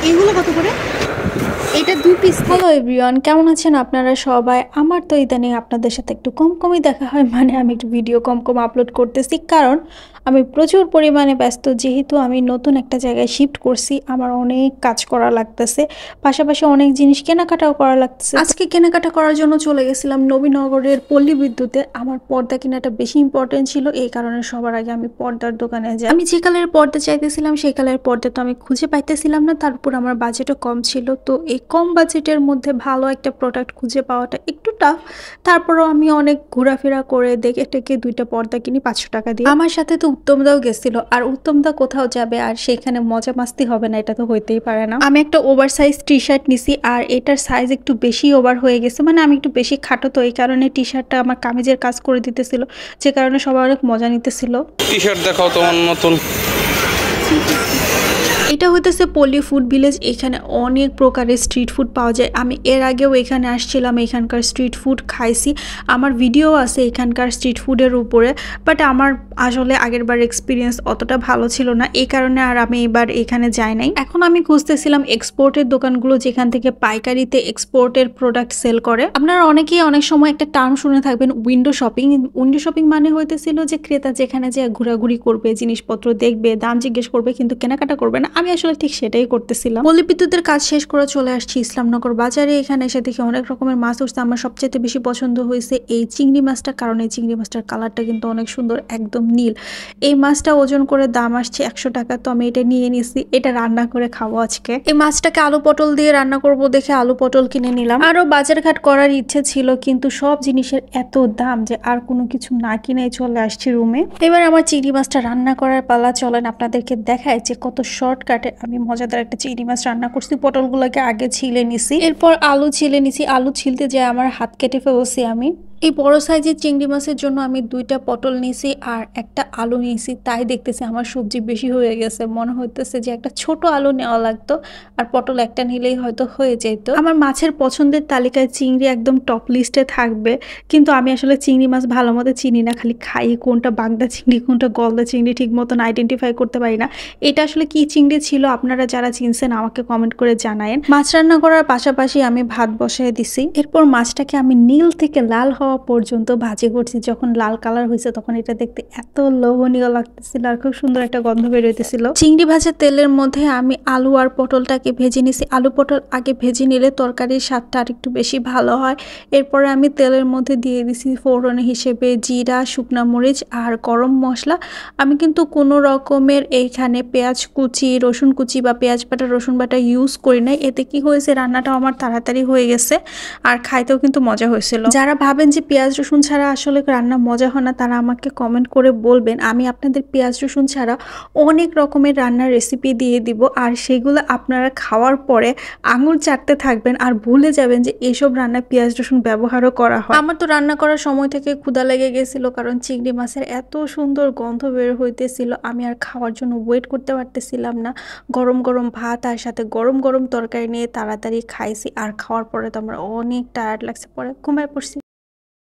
এগুলো কত করে? এটা 2 পিস। হ্যালো এভরিওয়ান, কেমন আছেন আপনারা সবাই? আমার তো ইদানিং আপনাদের সাথে একটু কমই দেখা হয়, মানে আমি একটু ভিডিও কম আপলোড করতেছি, কারণ আমি প্রচুর পরিমাণে ব্যস্ত। যেহেতু আমি নতুন একটা জায়গায় শিফট করছি, আমার অনেক কাজ করা লাগতেছে, পাশাপাশি অনেক জিনিস কেনাকাটাও করা লাগতেছে। আজকে কেনাকাটা করার জন্য চলে গেছিলাম নবীনগরের পল্লী বিদ্যুতে। আমার পর্দা কেনাটা বেশি ইম্পর্টেন্ট ছিল, এই কারণে সবার আগে আমি পর্দার দোকানে যাই। আমি যে কালারের পর্দা চাইতেছিলাম সেই কালারের পর্দা তো আমি খুঁজে পাইতেছিলাম না, তারপর আমার বাজেটও কম ছিল। তো এই কম বাজেটের মধ্যে ভালো একটা প্রোডাক্ট খুঁজে পাওয়াটা একটু টাফ। তারপরও আমি অনেক ঘোরাফেরা করে দেখে টেকে 2টা পর্দা কিনি 500 টাকা দিয়ে। আমার সাথে তো উত্তমদাও গেছিল, আর উত্তমদা কোথাও যাবে আর সেখানে মজা মাস্তি হবে না, এটা তো হইতেই পারে না। আমি একটা ওভার সাইজ টি শার্ট নিছি, আর এটার সাইজ একটু বেশি ওভার হয়ে গেছে, মানে আমি একটু বেশি খাটো, তো এই কারণে টি শার্টটা আমার কামিজের কাজ করে দিতেছিল, যে কারণে সবাই অনেক মজা নিতেছিল। টি শার্ট দেখাও তোমার নতুন। এটা হইতেছে পল্লী ফুড ভিলেজ। এখানে অনেক প্রকারের স্ট্রিট ফুড পাওয়া যায়। আমি এর আগেও এখানে আসছিলাম, এখানকার স্ট্রিট ফুড খাইছি, আমার ভিডিও আছে এখানকার স্ট্রিট ফুডের উপরে। বাট আমার আসলে আগেরবার এক্সপিরিয়েন্স অতটা ভালো ছিল না, এই কারণে আর আমি এবার এখানে যাই নাই। এখন আমি খুঁজতেছিলাম এক্সপোর্টের দোকানগুলো, যেখান থেকে পাইকারিতে এক্সপোর্টের প্রোডাক্ট সেল করে। আপনারা অনেকেই অনেক সময় একটা টার্ম শুনে থাকবেন, উইন্ডো শপিং। উইন্ডো শপিং মানে হইতেছিল যে ক্রেতা যেখানে যে ঘোরাঘুরি করবে, জিনিসপত্র দেখবে, দাম জিজ্ঞেস করবে, কিন্তু কেনাকাটা করবে না। আমি আসলে ঠিক সেটাই করতেছিলাম। পল্লী বিদ্যুতের কাজ শেষ করে চলে আসছি ইসলামনগর বাজারে। এখানে এসে দেখি অনেক রকমের মাছ উঠছে। আমার সবচেয়ে বেশি পছন্দ হয়েছে এই চিংড়ি মাছটা, কারণ এই চিংড়ি মাছটার কালারটা কিন্তু অনেক সুন্দর, একদম নীল। এই মাছটা ওজন করে দাম আসছে 100 টাকা। তো আমি এটা নিয়ে নিছি, এটা রান্না করে খাবো আজকে। এই মাছটাকে আলু পটল দিয়ে রান্না করব দেখে আলু পটল কিনে নিলাম। আরো বাজারঘাট করার ইচ্ছে ছিল, কিন্তু সব জিনিসের এত দাম যে আর কোনো কিছু না কিনে চলে আসছি রুমে। এবার আমার চিংড়ি মাছটা রান্না করার পালা। চলেন আপনাদেরকে দেখায় যে কত শর্টকাটে আমি মজাদার একটা চিংড়ি মাছ রান্না করছি। পটলগুলোকে আগে ছিলে নিছি, এরপর আলু ছিলে নিছি। আলু ছিলতে যায় আমার হাত কেটে ফেলছি আমি। এই বড় সাইজের চিংড়ি মাছের জন্য আমি 2টা পটল নিয়েছি আর একটা আলু নিয়েছি। তাই দেখতেছি আমার সবজি বেশি হয়ে গেছে, মনে হইতেছে যে একটা ছোট আলু নেওয়া লাগতো, আর পটল একটা নিলেই হয়তো হয়ে যেত। আমার মাছের পছন্দের তালিকায় চিংড়ি একদম টপ লিস্টে থাকবে, কিন্তু আমি আসলে চিংড়ি মাছ ভালো মতো চিনি না, খালি খাই। কোনটা বাগদা চিংড়ি কোনটা গলদা চিংড়ি ঠিক মতন আইডেন্টিফাই করতে পারি না। এটা আসলে কি চিংড়ি ছিল, আপনারা যারা চিনছেন আমাকে কমেন্ট করে জানায়েন। মাছ রান্না করার পাশাপাশি আমি ভাত বসায় দিছি। এরপর মাছটাকে আমি নীল থেকে লাল হওয়া পর্যন্ত ভাজি করছি। যখন লাল কালার হয়েছে তখন এটা দেখতে এত লোভনীয় লাগতেছিল, আর খুব সুন্দর একটা গন্ধ বের হইতেছিল। চিংড়ি ভাজা তেলের মধ্যে আমি আলু আর পটলটাকে ভেজে নিছি। আলু পটল আগে ভেজে নিলে তরকারির স্বাদটা আর একটু বেশি ভালো হয়। এরপরে আমি তেলের মধ্যে দিয়ে দিছি ফোড়ন হিসেবে জিরা, শুকনা মরিচ আর গরম মশলা। আমি কিন্তু কোনো রকমের এইখানে পেঁয়াজ কুচি, রসুন কুচি বা পেঁয়াজ বাটা, রসুন বাটা ইউজ করি নাই। এতে কি হয়েছে, রান্নাটাও আমার তাড়াতাড়ি হয়ে গেছে, আর খাইতেও কিন্তু মজা হয়েছিল। যারা ভাবেন যে পেঁয়াজ রসুন ছাড়া আসলে রান্না মজা হয় না, তারা আমাকে কমেন্ট করে বলবেন, আমি আপনাদের পেঁয়াজ রসুন ছাড়া অনেক রকমের রান্নার রেসিপি দিয়ে দিব, আর সেগুলো আপনারা খাওয়ার পরে আঙুল চাটতে থাকবেন আর ভুলে যাবেন যে এসব রান্নায় পেঁয়াজ রসুন ব্যবহারও করা হয়। আমার তো রান্না করার সময় থেকে ক্ষুধা লেগে গেছিল, কারণ চিংড়ি মাছের এত সুন্দর গন্ধ বের হইতেছিল, আমি আর খাওয়ার জন্য ওয়েট করতে পারতেছিলাম না। গরম গরম ভাত আর সাথে গরম গরম তরকারি নিয়ে তাড়াতাড়ি খাইছি, আর খাওয়ার পরে তো আমার অনেক টায়ার্ড লাগছে, পরে ঘুমায় পড়ছি।